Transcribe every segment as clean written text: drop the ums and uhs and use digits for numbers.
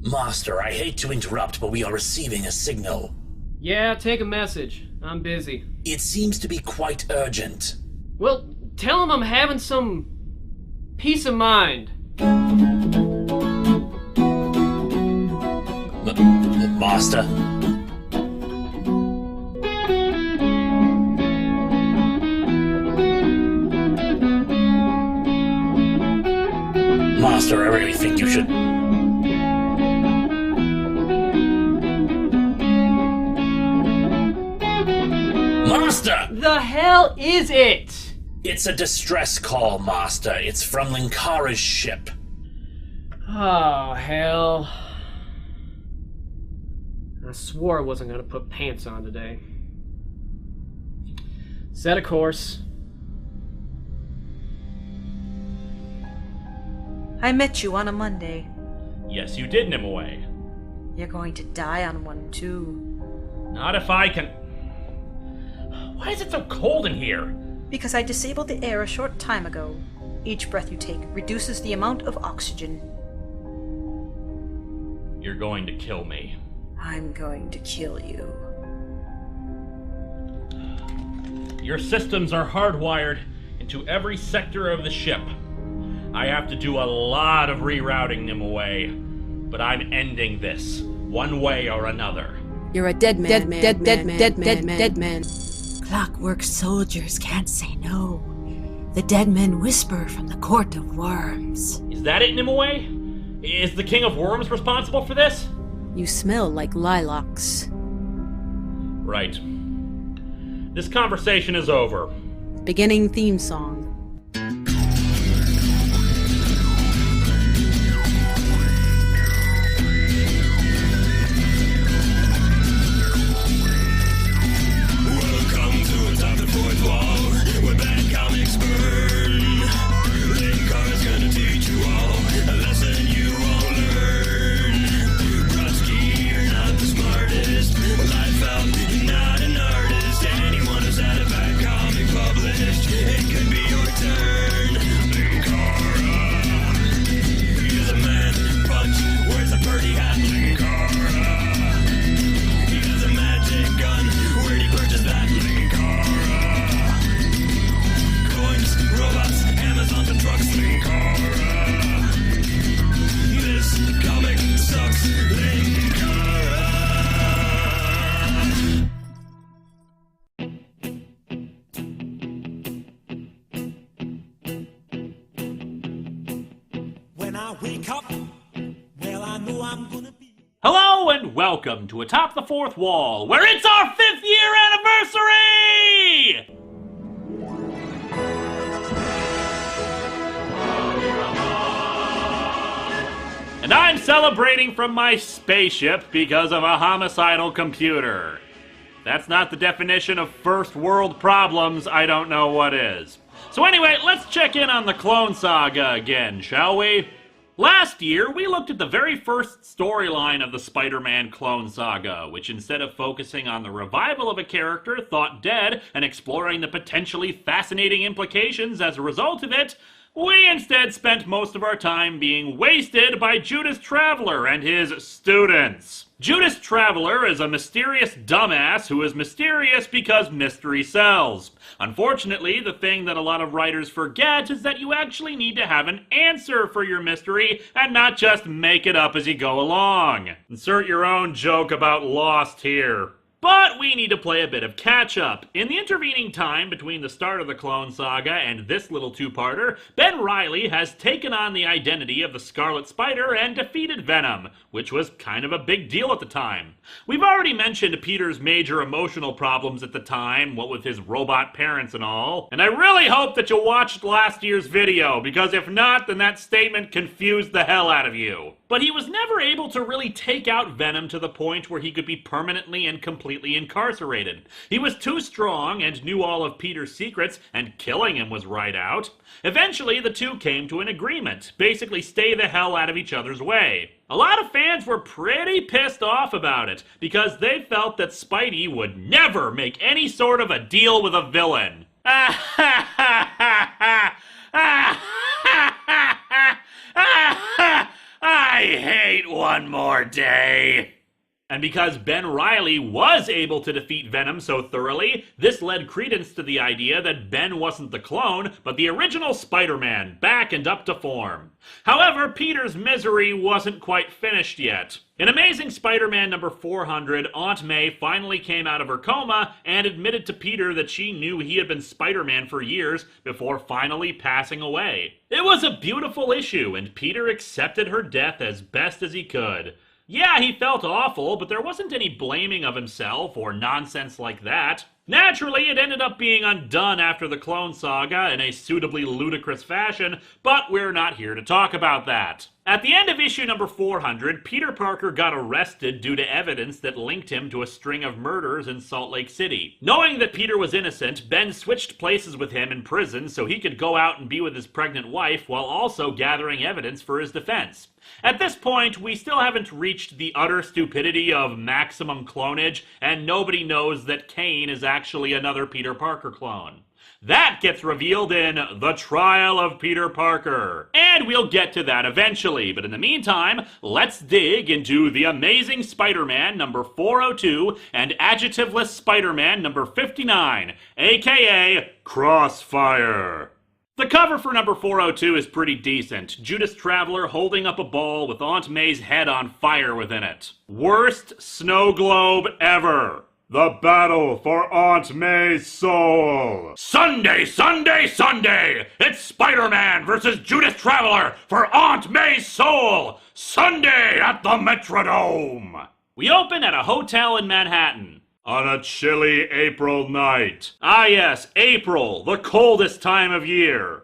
Master, I hate to interrupt, but we are receiving a signal. Yeah, take a message. I'm busy. It seems to be quite urgent. Well, tell him I'm having some peace of mind. Master? Master, I really think you should... Master! The hell is it? It's a distress call, Master. It's from Linkara's ship. Oh, hell. I swore I wasn't gonna put pants on today. Set a course. I met you on a Monday. Yes, you did, Nimue. You're going to die on one, too. Not if I can... Why is it so cold in here? Because I disabled the air a short time ago. Each breath you take reduces the amount of oxygen. You're going to kill me. I'm going to kill you. Your systems are hardwired into every sector of the ship. I have to do a lot of rerouting, Nimue. But I'm ending this, one way or another. You're a dead man, dead man. Clockwork soldiers can't say no. The dead men whisper from the court of worms. Is that it, Nimue? Is the King of Worms responsible for this? You smell like lilacs. Right. This conversation is over. Beginning theme song. Welcome to Atop the Fourth Wall, where bad comics burn. Linkara's gonna teach you all a lesson you won't learn. Brodsky, you're not the smartest. Life out, you're not an artist. Anyone who's had a bad comic published, it could be your turn. Linkara, he's a man punch, wears a birdie hat. Linkara, he has a magic gun. Where'd he purchase that? Linkara, coins, robots, Amazon and trucks. Linkara, this comic sucks. Linkara. When I wake up, well, I know I'm gonna be. Hello and welcome to Atop the Fourth Wall, where it's our 5th year anniversary! And I'm celebrating from my spaceship because of a homicidal computer. If that's not the definition of first world problems, I don't know what is. So anyway, let's check in on the Clone Saga again, shall we? Last year, we looked at the very first storyline of the Spider-Man Clone Saga, which instead of focusing on the revival of a character thought dead and exploring the potentially fascinating implications as a result of it, we instead spent most of our time being wasted by Judas Traveler and his students. Judas Traveler is a mysterious dumbass who is mysterious because mystery sells. Unfortunately, the thing that a lot of writers forget is that you actually need to have an answer for your mystery and not just make it up as you go along. Insert your own joke about Lost here. But we need to play a bit of catch-up. In the intervening time between the start of the Clone Saga and this little two-parter, Ben Reilly has taken on the identity of the Scarlet Spider and defeated Venom, which was kind of a big deal at the time. We've already mentioned Peter's major emotional problems at the time, what with his robot parents and all, and I really hope that you watched last year's video, because if not, then that statement confused the hell out of you. But he was never able to really take out Venom to the point where he could be permanently and completely incarcerated. He was too strong and knew all of Peter's secrets, and killing him was right out. Eventually, the two came to an agreement, basically stay the hell out of each other's way. A lot of fans were pretty pissed off about it, because they felt that Spidey would never make any sort of a deal with a villain. I I hate one more day. And because Ben Reilly was able to defeat Venom so thoroughly, this led credence to the idea that Ben wasn't the clone, but the original Spider-Man, back and up to form. However, Peter's misery wasn't quite finished yet. In Amazing Spider-Man number 400, Aunt May finally came out of her coma and admitted to Peter that she knew he had been Spider-Man for years before finally passing away. It was a beautiful issue, and Peter accepted her death as best as he could. Yeah, he felt awful, but there wasn't any blaming of himself or nonsense like that. Naturally, it ended up being undone after the Clone Saga in a suitably ludicrous fashion, but we're not here to talk about that. At the end of issue number 400, Peter Parker got arrested due to evidence that linked him to a string of murders in Salt Lake City. Knowing that Peter was innocent, Ben switched places with him in prison so he could go out and be with his pregnant wife while also gathering evidence for his defense. At this point, we still haven't reached the utter stupidity of maximum clonage, and nobody knows that Kane is actually another Peter Parker clone. That gets revealed in The Trial of Peter Parker. And we'll get to that eventually, but in the meantime, let's dig into The Amazing Spider-Man number 402 and Adjectiveless Spider-Man number 59, aka Crossfire. The cover for number 402 is pretty decent. Judas Traveler holding up a ball with Aunt May's head on fire within it. Worst snow globe ever. The battle for Aunt May's soul. Sunday, Sunday, Sunday! It's Spider-Man versus Judas Traveler for Aunt May's soul! Sunday at the Metrodome! We open at a hotel in Manhattan. On a chilly April night. Ah yes, April, the coldest time of year.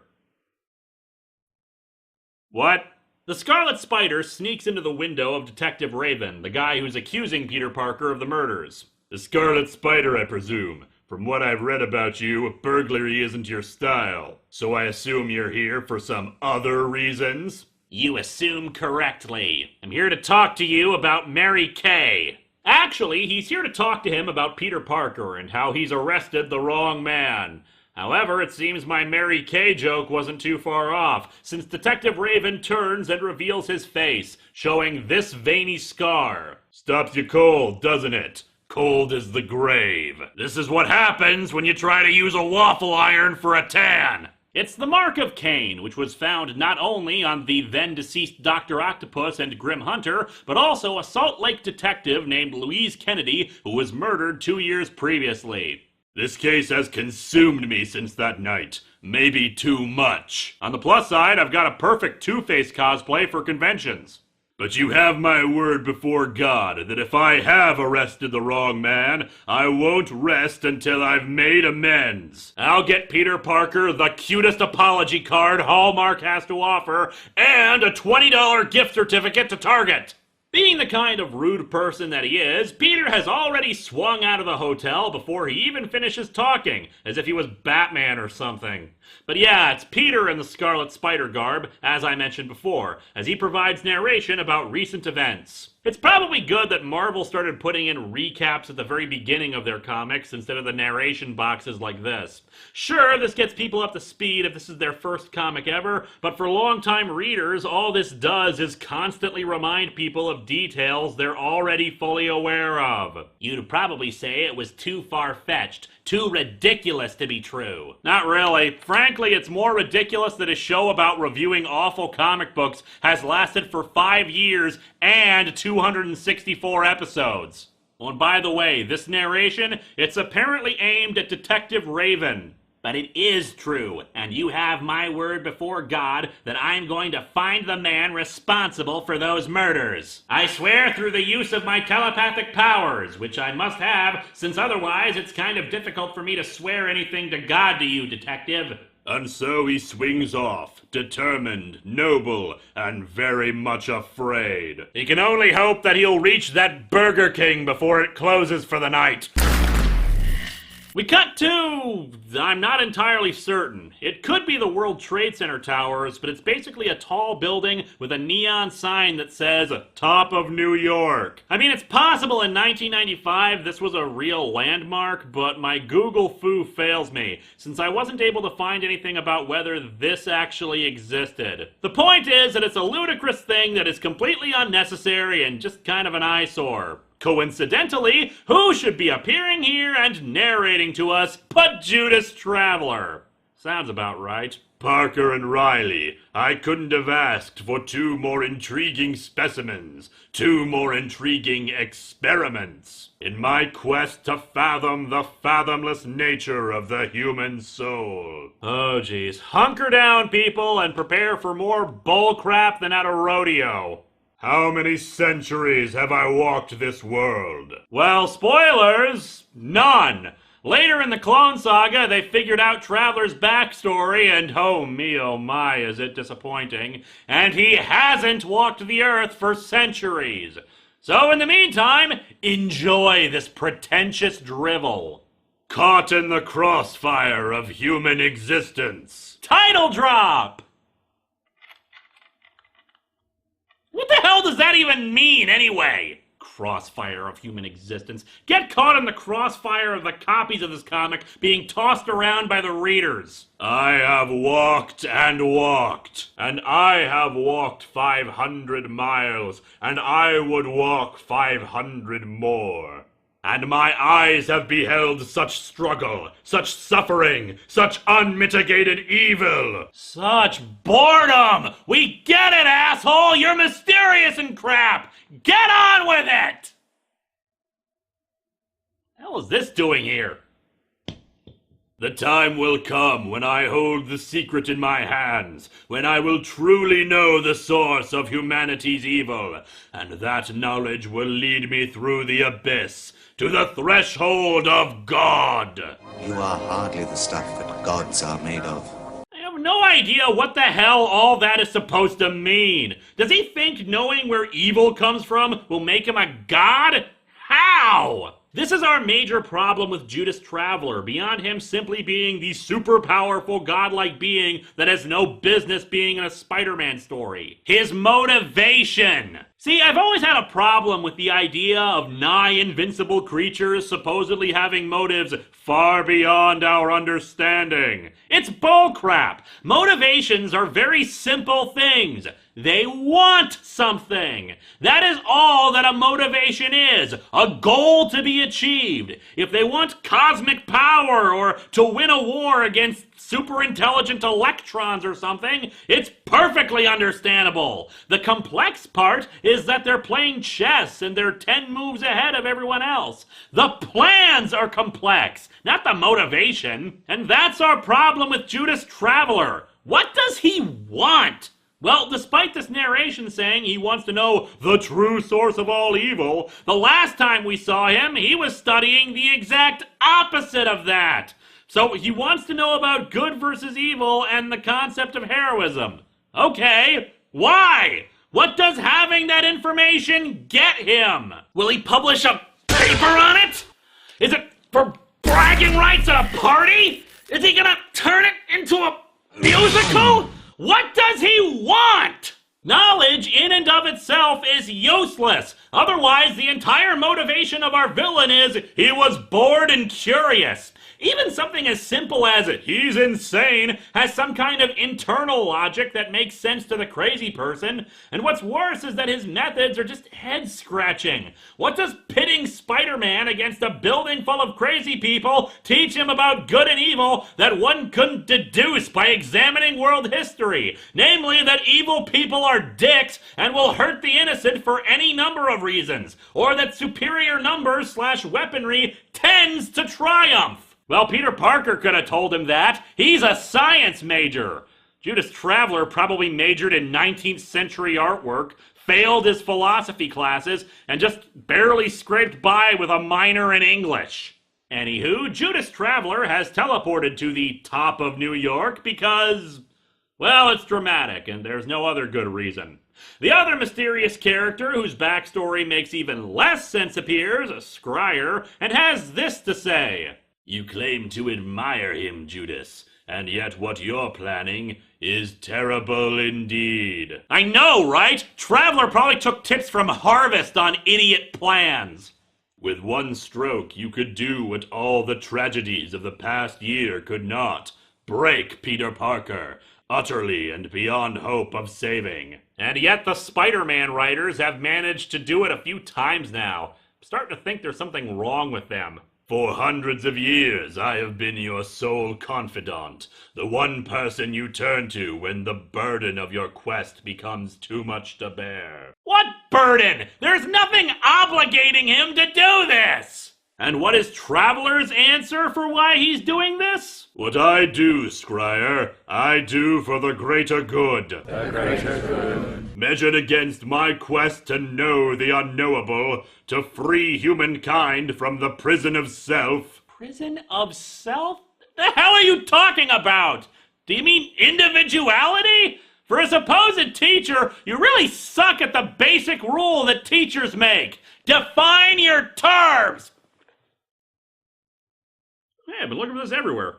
What? The Scarlet Spider sneaks into the window of Detective Raven, the guy who's accusing Peter Parker of the murders. The Scarlet Spider, I presume. From what I've read about you, burglary isn't your style. So I assume you're here for some other reasons? You assume correctly. I'm here to talk to you about Mary Kay. Actually, he's here to talk to him about Peter Parker and how he's arrested the wrong man. However, it seems my Mary Kay joke wasn't too far off, since Detective Raven turns and reveals his face, showing this veiny scar. Stops you cold, doesn't it? Cold as the grave. This is what happens when you try to use a waffle iron for a tan. It's the mark of Cain, which was found not only on the then-deceased Dr. Octopus and Grim Hunter, but also a Salt Lake detective named Louise Kennedy, who was murdered 2 years previously. This case has consumed me since that night. Maybe too much. On the plus side, I've got a perfect Two-Face cosplay for conventions. But you have my word before God that if I have arrested the wrong man, I won't rest until I've made amends. I'll get Peter Parker the cutest apology card Hallmark has to offer, and a $20 gift certificate to Target. Being the kind of rude person that he is, Peter has already swung out of the hotel before he even finishes talking, as if he was Batman or something. But yeah, it's Peter in the Scarlet Spider garb, as I mentioned before, as he provides narration about recent events. It's probably good that Marvel started putting in recaps at the very beginning of their comics instead of the narration boxes like this. Sure, this gets people up to speed if this is their first comic ever, but for longtime readers, all this does is constantly remind people of details they're already fully aware of. You'd probably say it was too far-fetched, too ridiculous to be true. Not really. Frankly, it's more ridiculous that a show about reviewing awful comic books has lasted for 5 years and 264 episodes. Oh, and by the way, this narration, it's apparently aimed at Detective Raven. But it is true, and you have my word before God that I'm going to find the man responsible for those murders. I swear through the use of my telepathic powers, which I must have, since otherwise it's kind of difficult for me to swear anything to God to you, Detective. And so he swings off, determined, noble, and very much afraid. He can only hope that he'll reach that Burger King before it closes for the night. We cut to... I'm not entirely certain. It could be the World Trade Center towers, but it's basically a tall building with a neon sign that says, Top of New York. I mean, it's possible in 1995 this was a real landmark, but my Google foo fails me, since I wasn't able to find anything about whether this actually existed. The point is that it's a ludicrous thing that is completely unnecessary and just kind of an eyesore. Coincidentally, who should be appearing here and narrating to us but Judas Traveler? Sounds about right. Parker and Riley, I couldn't have asked for two more intriguing specimens, two more intriguing experiments, in my quest to fathom the fathomless nature of the human soul. Oh geez, hunker down people and prepare for more bullcrap than at a rodeo. How many centuries have I walked this world? Well, spoilers, none. Later in the Clone Saga, they figured out Traveler's backstory, and oh my, is it disappointing. And he hasn't walked the Earth for centuries. So in the meantime, enjoy this pretentious drivel. Caught in the crossfire of human existence. Title drop! What the hell does that even mean, anyway? Crossfire of human existence. Get caught in the crossfire of the copies of this comic being tossed around by the readers. I have walked and walked, and I have walked 500 miles, and I would walk 500 more. And my eyes have beheld such struggle, such suffering, such unmitigated evil. Such boredom! We get it, asshole! You're mysterious and crap! Get on with it! What the hell is this doing here? The time will come when I hold the secret in my hands, when I will truly know the source of humanity's evil, and that knowledge will lead me through the abyss, to the threshold of God. You are hardly the stuff that gods are made of. I have no idea what the hell all that is supposed to mean. Does he think knowing where evil comes from will make him a god? How? This is our major problem with Judas Traveler, beyond him simply being the super powerful godlike being that has no business being in a Spider-Man story. His motivation! See, I've always had a problem with the idea of nigh-invincible creatures supposedly having motives far beyond our understanding. It's bullcrap! Motivations are very simple things. They want something. That is all that a motivation is. A goal to be achieved. If they want cosmic power or to win a war against super intelligent electrons or something, it's perfectly understandable. The complex part is that they're playing chess and they're 10 moves ahead of everyone else. The plans are complex, not the motivation. And that's our problem with Judas Traveler. What does he want? Well, despite this narration saying he wants to know the true source of all evil, the last time we saw him, he was studying the exact opposite of that. So he wants to know about good versus evil and the concept of heroism. Okay, why? What does having that information get him? Will he publish a paper on it? Is it for bragging rights at a party? Is he gonna turn it into a musical? What does he want? Knowledge in and of itself is useless. Otherwise, the entire motivation of our villain is he was bored and curious. Even something as simple as he's insane has some kind of internal logic that makes sense to the crazy person. And what's worse is that his methods are just head-scratching. What does pitting Spider-Man against a building full of crazy people teach him about good and evil that one couldn't deduce by examining world history? Namely, that evil people are dicks and will hurt the innocent for any number of reasons. Or that superior numbers / weaponry tends to triumph. Well, Peter Parker could have told him that. He's a science major. Judas Traveler probably majored in 19th century artwork, failed his philosophy classes, and just barely scraped by with a minor in English. Anywho, Judas Traveler has teleported to the top of New York because, well, it's dramatic, and there's no other good reason. The other mysterious character whose backstory makes even less sense appears, Scryer, and has this to say. You claim to admire him, Judas, and yet what you're planning is terrible indeed. I know, right? Traveler probably took tips from Harvest on idiot plans. With one stroke, you could do what all the tragedies of the past year could not. Break Peter Parker, utterly and beyond hope of saving. And yet the Spider-Man writers have managed to do it a few times now. I'm starting to think there's something wrong with them. For hundreds of years, I have been your sole confidant, the one person you turn to when the burden of your quest becomes too much to bear. What burden? There's nothing obligating him to do this! And what is Traveler's answer for why he's doing this? What I do, Scryer, I do for the greater good. The greater good. Measured against my quest to know the unknowable, to free humankind from the prison of self. Prison of self? The hell are you talking about? Do you mean individuality? For a supposed teacher, you really suck at the basic rule that teachers make. Define your terms! Yeah, I've been looking for this everywhere.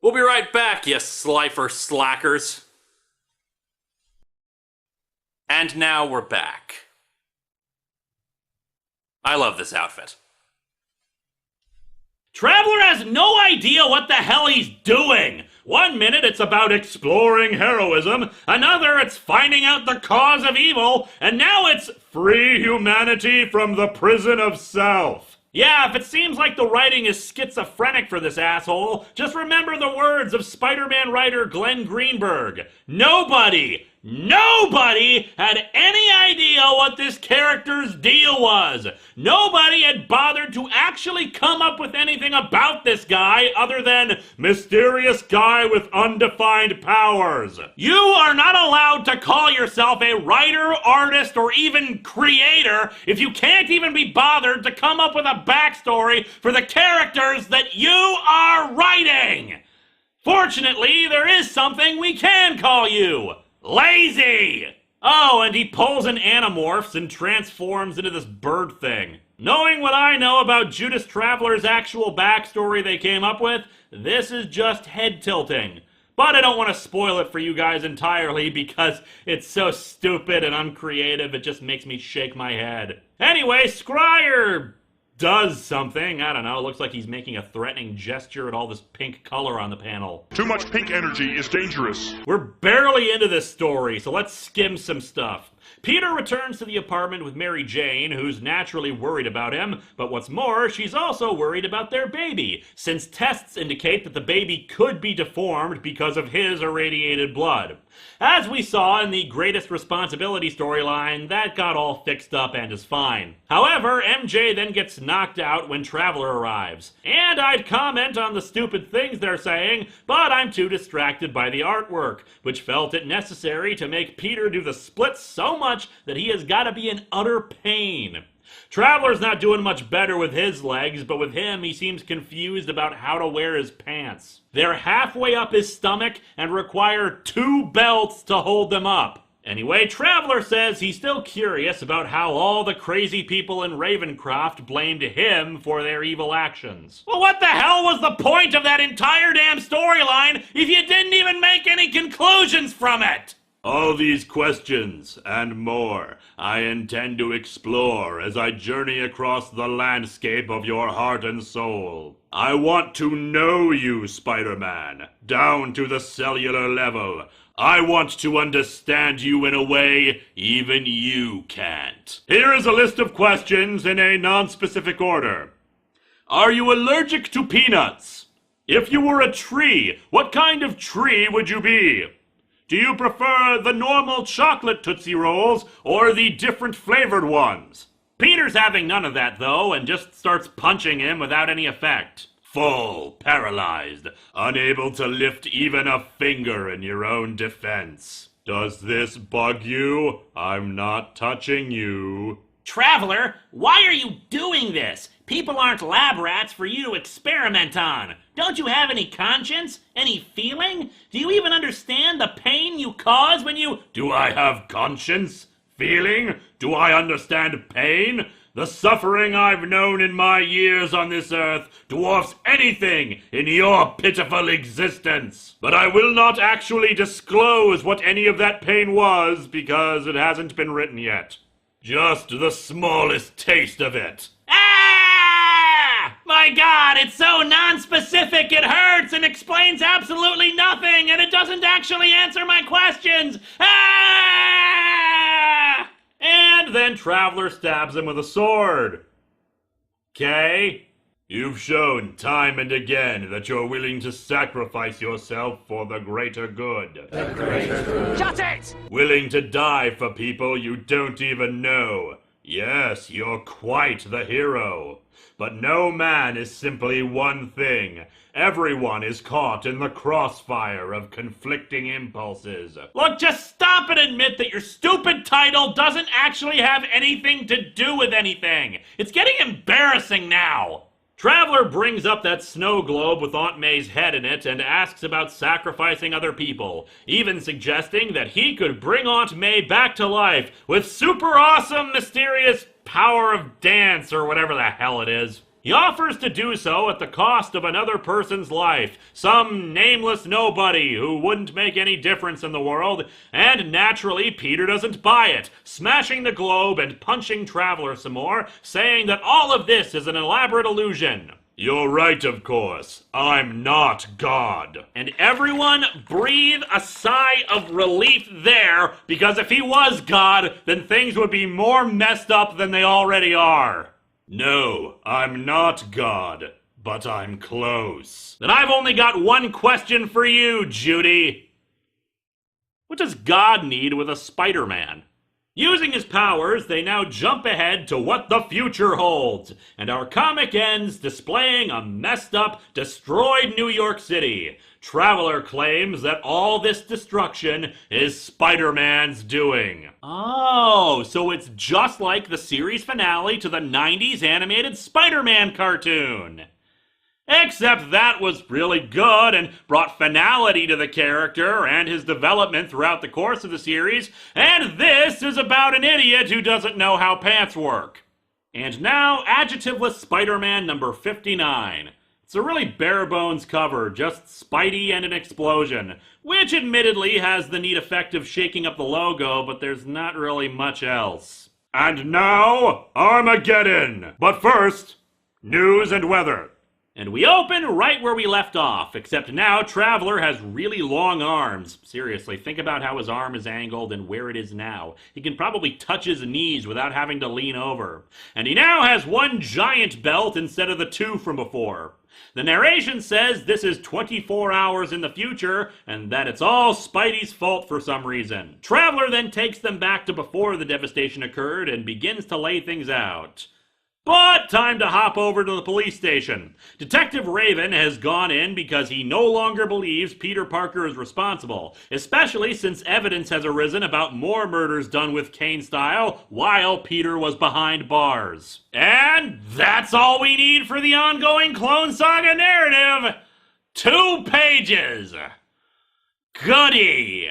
We'll be right back, you slifer slackers. And now we're back. I love this outfit. Traveler has no idea what the hell he's doing. One minute it's about exploring heroism, another it's finding out the cause of evil, and now it's free humanity from the prison of self. Yeah, if it seems like the writing is schizophrenic for this asshole, just remember the words of Spider-Man writer Glenn Greenberg. Nobody had any idea what this character's deal was. Nobody had bothered to actually come up with anything about this guy other than mysterious guy with undefined powers. You are not allowed to call yourself a writer, artist, or even creator if you can't even be bothered to come up with a backstory for the characters that you are writing. Fortunately, there is something we can call you. Lazy! Oh, and he pulls an Animorphs and transforms into this bird thing. Knowing what I know about Judas Traveler's actual backstory they came up with, this is just head-tilting. But I don't want to spoil it for you guys entirely because it's so stupid and uncreative it just makes me shake my head. Anyway, Scryer does something. I don't know, it looks like he's making a threatening gesture at all this pink color on the panel. Too much pink energy is dangerous. We're barely into this story, so let's skim some stuff. Peter returns to the apartment with Mary Jane, who's naturally worried about him, but what's more, she's also worried about their baby, since tests indicate that the baby could be deformed because of his irradiated blood. As we saw in the Greatest Responsibility storyline, that got all fixed up and is fine. However, MJ then gets knocked out when Traveler arrives. And I'd comment on the stupid things they're saying, but I'm too distracted by the artwork, which felt it necessary to make Peter do the splits so much that he has got to be in utter pain. Traveler's not doing much better with his legs, but with him, he seems confused about how to wear his pants. They're halfway up his stomach and require 2 belts to hold them up. Anyway, Traveler says he's still curious about how all the crazy people in Ravencroft blamed him for their evil actions. Well, what the hell was the point of that entire damn storyline if you didn't even make any conclusions from it? All these questions, and more, I intend to explore as I journey across the landscape of your heart and soul. I want to know you, Spider-Man, down to the cellular level. I want to understand you in a way even you can't. Here is a list of questions in a non-specific order. Are you allergic to peanuts? If you were a tree, what kind of tree would you be? Do you prefer the normal chocolate Tootsie Rolls or the different flavored ones? Peter's having none of that, though, and just starts punching him without any effect. Full, paralyzed, unable to lift even a finger in your own defense. Does this bug you? I'm not touching you. Traveler, why are you doing this? People aren't lab rats for you to experiment on. Don't you have any conscience? Any feeling? Do you even understand the pain you cause when you... Do I have conscience? Feeling? Do I understand pain? The suffering I've known in my years on this earth dwarfs anything in your pitiful existence. But I will not actually disclose what any of that pain was because it hasn't been written yet. Just the smallest taste of it. Ah! My God, it's so non-specific, it hurts and explains absolutely nothing, and it doesn't actually answer my questions. Ah! And then Traveler stabs him with a sword. Okay? You've shown time and again that you're willing to sacrifice yourself for the greater good. The greater good. Shut it! Willing to die for people you don't even know. Yes, you're quite the hero. But no man is simply one thing. Everyone is caught in the crossfire of conflicting impulses. Look, just stop and admit that your stupid title doesn't actually have anything to do with anything. It's getting embarrassing now. Traveler brings up that snow globe with Aunt May's head in it and asks about sacrificing other people, even suggesting that he could bring Aunt May back to life with super awesome, mysterious power of dance or whatever the hell it is. He offers to do so at the cost of another person's life, some nameless nobody who wouldn't make any difference in the world, and naturally Peter doesn't buy it, smashing the globe and punching Traveler some more, saying that all of this is an elaborate illusion. You're right, of course. I'm not God. And everyone breathe a sigh of relief there, because if he was God, then things would be more messed up than they already are. No, I'm not God, but I'm close. Then I've only got one question for you, Judy. What does God need with a Spider-Man? Using his powers, they now jump ahead to what the future holds, and our comic ends displaying a messed up, destroyed New York City. Traveler claims that all this destruction is Spider-Man's doing. Oh, so it's just like the series finale to the 90s animated Spider-Man cartoon. Except that was really good and brought finality to the character and his development throughout the course of the series, and this is about an idiot who doesn't know how pants work. And now, adjectiveless Spider-Man number 59. It's a really bare-bones cover, just Spidey and an explosion, which admittedly has the neat effect of shaking up the logo, but there's not really much else. And now, Armageddon! But first, news and weather. And we open right where we left off, except now Traveler has really long arms. Seriously, think about how his arm is angled and where it is now. He can probably touch his knees without having to lean over. And he now has one giant belt instead of the two from before. The narration says this is 24 hours in the future, and that it's all Spidey's fault for some reason. Traveler then takes them back to before the devastation occurred and begins to lay things out. But time to hop over to the police station. Detective Raven has gone in because he no longer believes Peter Parker is responsible, especially since evidence has arisen about more murders done with Kane style while Peter was behind bars. And that's all we need for the ongoing Clone Saga narrative. 2 pages. Goody.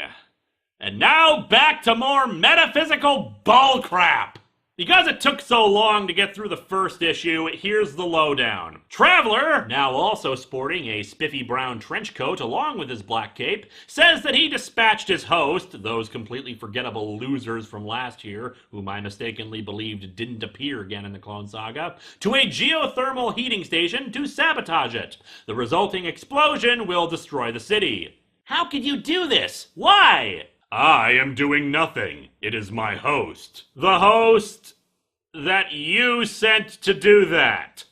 And now back to more metaphysical bullcrap. Because it took so long to get through the first issue, here's the lowdown. Traveler, now also sporting a spiffy brown trench coat along with his black cape, says that he dispatched his host, those completely forgettable losers from last year, whom I mistakenly believed didn't appear again in the Clone Saga, to a geothermal heating station to sabotage it. The resulting explosion will destroy the city. How could you do this? Why? I am doing nothing. It is my host. The host that you sent to do that.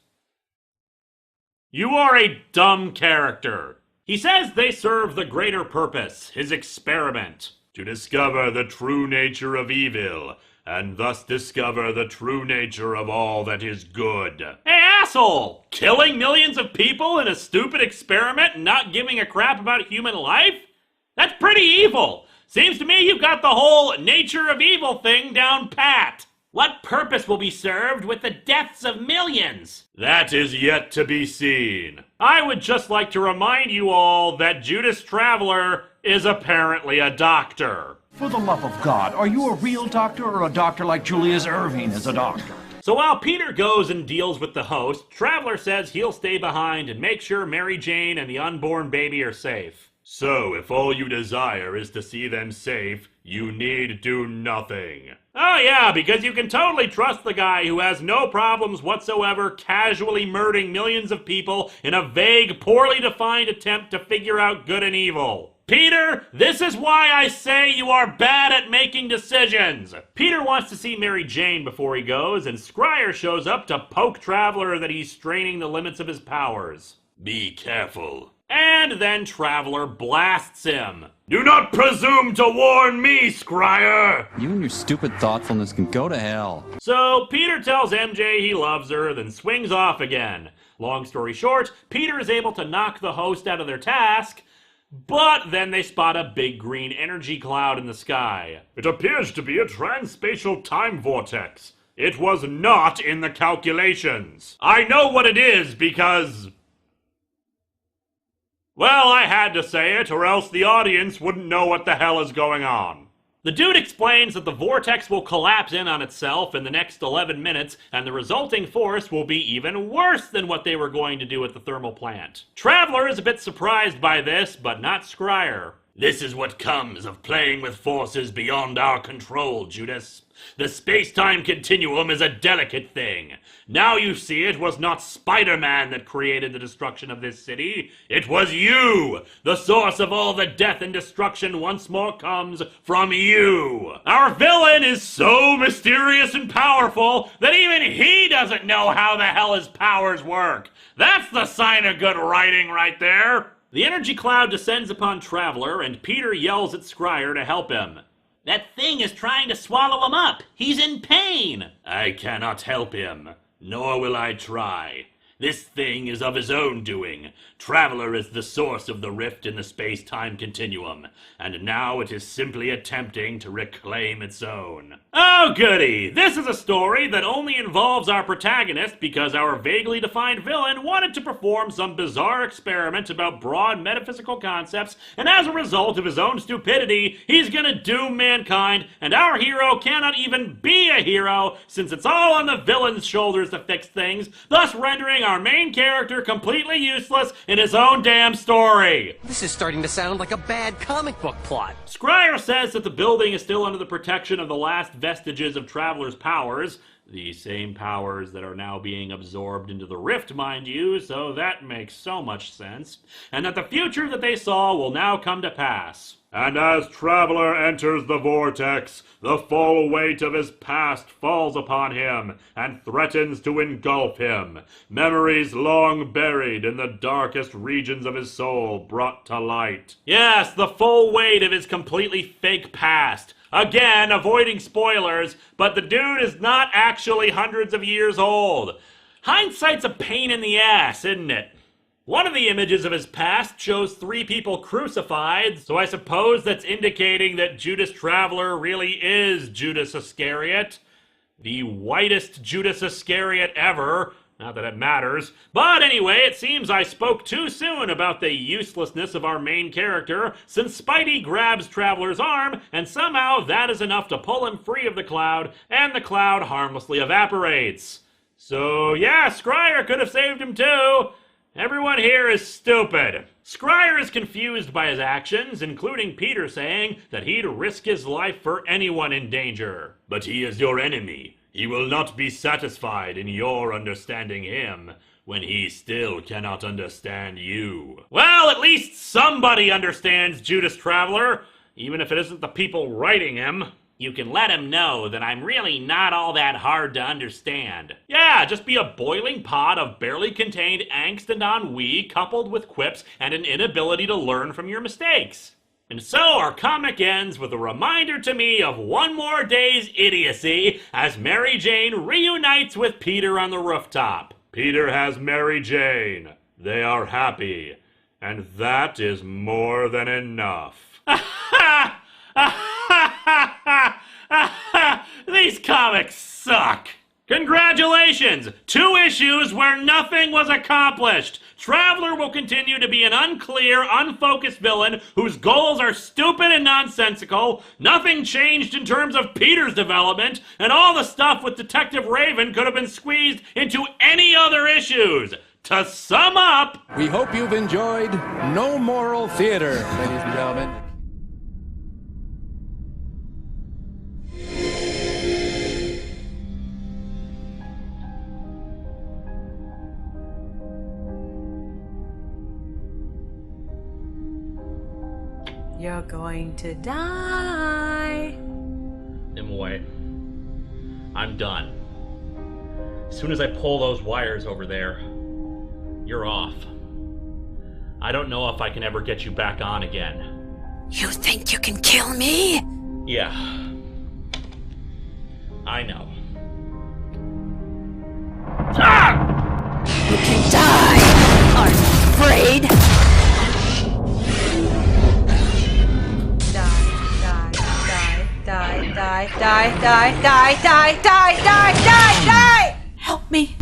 You are a dumb character. He says they serve the greater purpose, his experiment, to discover the true nature of evil, and thus discover the true nature of all that is good. Hey, asshole! Killing millions of people in a stupid experiment and not giving a crap about human life? That's pretty evil! Seems to me you've got the whole nature of evil thing down pat. What purpose will be served with the deaths of millions? That is yet to be seen. I would just like to remind you all that Judas Traveler is apparently a doctor. For the love of God, are you a real doctor or a doctor like Julius Irving is a doctor? So while Peter goes and deals with the host, Traveler says he'll stay behind and make sure Mary Jane and the unborn baby are safe. So, if all you desire is to see them safe, you need do nothing. Oh yeah, because you can totally trust the guy who has no problems whatsoever casually murdering millions of people in a vague, poorly defined attempt to figure out good and evil. Peter, this is why I say you are bad at making decisions. Peter wants to see Mary Jane before he goes, and Scryer shows up to poke Traveler that he's straining the limits of his powers. Be careful. And then Traveler blasts him. Do not presume to warn me, Scryer! You and your stupid thoughtfulness can go to hell. So Peter tells MJ he loves her, then swings off again. Long story short, Peter is able to knock the host out of their task, but then they spot a big green energy cloud in the sky. It appears to be a transspatial time vortex. It was not in the calculations. I know what it is because... well, I had to say it, or else the audience wouldn't know what the hell is going on. The dude explains that the vortex will collapse in on itself in the next 11 minutes, and the resulting force will be even worse than what they were going to do at the thermal plant. Traveler is a bit surprised by this, but not Scryer. This is what comes of playing with forces beyond our control, Judas. The space-time continuum is a delicate thing. Now you see it was not Spider-Man that created the destruction of this city. It was you! The source of all the death and destruction once more comes from you! Our villain is so mysterious and powerful that even he doesn't know how the hell his powers work. That's the sign of good writing right there! The energy cloud descends upon Traveler, and Peter yells at Scryer to help him. That thing is trying to swallow him up. He's in pain. I cannot help him, nor will I try. This thing is of his own doing. Traveler is the source of the rift in the space-time continuum, and now it is simply attempting to reclaim its own. Oh goody! This is a story that only involves our protagonist because our vaguely defined villain wanted to perform some bizarre experiment about broad metaphysical concepts, and as a result of his own stupidity, he's gonna doom mankind, and our hero cannot even be a hero since it's all on the villain's shoulders to fix things, thus rendering our main character completely useless in his own damn story. This is starting to sound like a bad comic book plot. Scryer says that the building is still under the protection of the last vestiges of Traveler's powers, the same powers that are now being absorbed into the rift, mind you, so that makes so much sense, and that the future that they saw will now come to pass. And as Traveler enters the vortex, the full weight of his past falls upon him and threatens to engulf him. Memories long buried in the darkest regions of his soul brought to light. Yes, the full weight of his completely fake past. Again, avoiding spoilers, but the dude is not actually hundreds of years old. Hindsight's a pain in the ass, isn't it? One of the images of his past shows 3 people crucified, so I suppose that's indicating that Judas Traveler really is Judas Iscariot. The whitest Judas Iscariot ever. Not that it matters. But anyway, it seems I spoke too soon about the uselessness of our main character, since Spidey grabs Traveler's arm, and somehow that is enough to pull him free of the cloud, and the cloud harmlessly evaporates. So yeah, Scryer could have saved him too. Everyone here is stupid. Scryer is confused by his actions, including Peter saying that he'd risk his life for anyone in danger. But he is your enemy. He will not be satisfied in your understanding him when he still cannot understand you. Well, at least somebody understands Judas Traveler, even if it isn't the people writing him. You can let him know that I'm really not all that hard to understand. Yeah, just be a boiling pot of barely contained angst and ennui coupled with quips and an inability to learn from your mistakes. And so our comic ends with a reminder to me of one more day's idiocy as Mary Jane reunites with Peter on the rooftop. Peter has Mary Jane. They are happy. And that is more than enough. These comics suck! Congratulations! 2 issues where nothing was accomplished! Traveler will continue to be an unclear, unfocused villain whose goals are stupid and nonsensical. Nothing changed in terms of Peter's development, and all the stuff with Detective Raven could have been squeezed into any other issues. To sum up, we hope you've enjoyed No Moral Theater, ladies and gentlemen. You're going to die. Nimue, I'm done. As soon as I pull those wires over there, you're off. I don't know if I can ever get you back on again. You think you can kill me? Yeah. I know. Ah! You can die! Are you afraid? Die! Help me.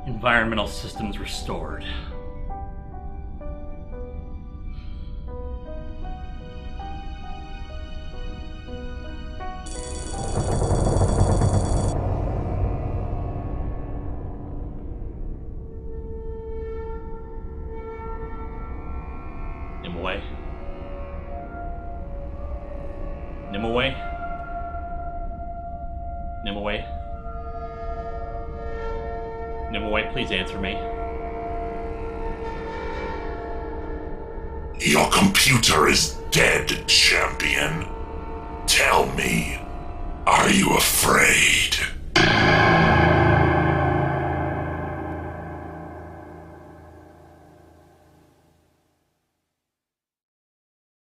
Environmental systems restored. Nimue? Nimue? Nimue? Nimue, please answer me. Your computer is dead, champion. Tell me,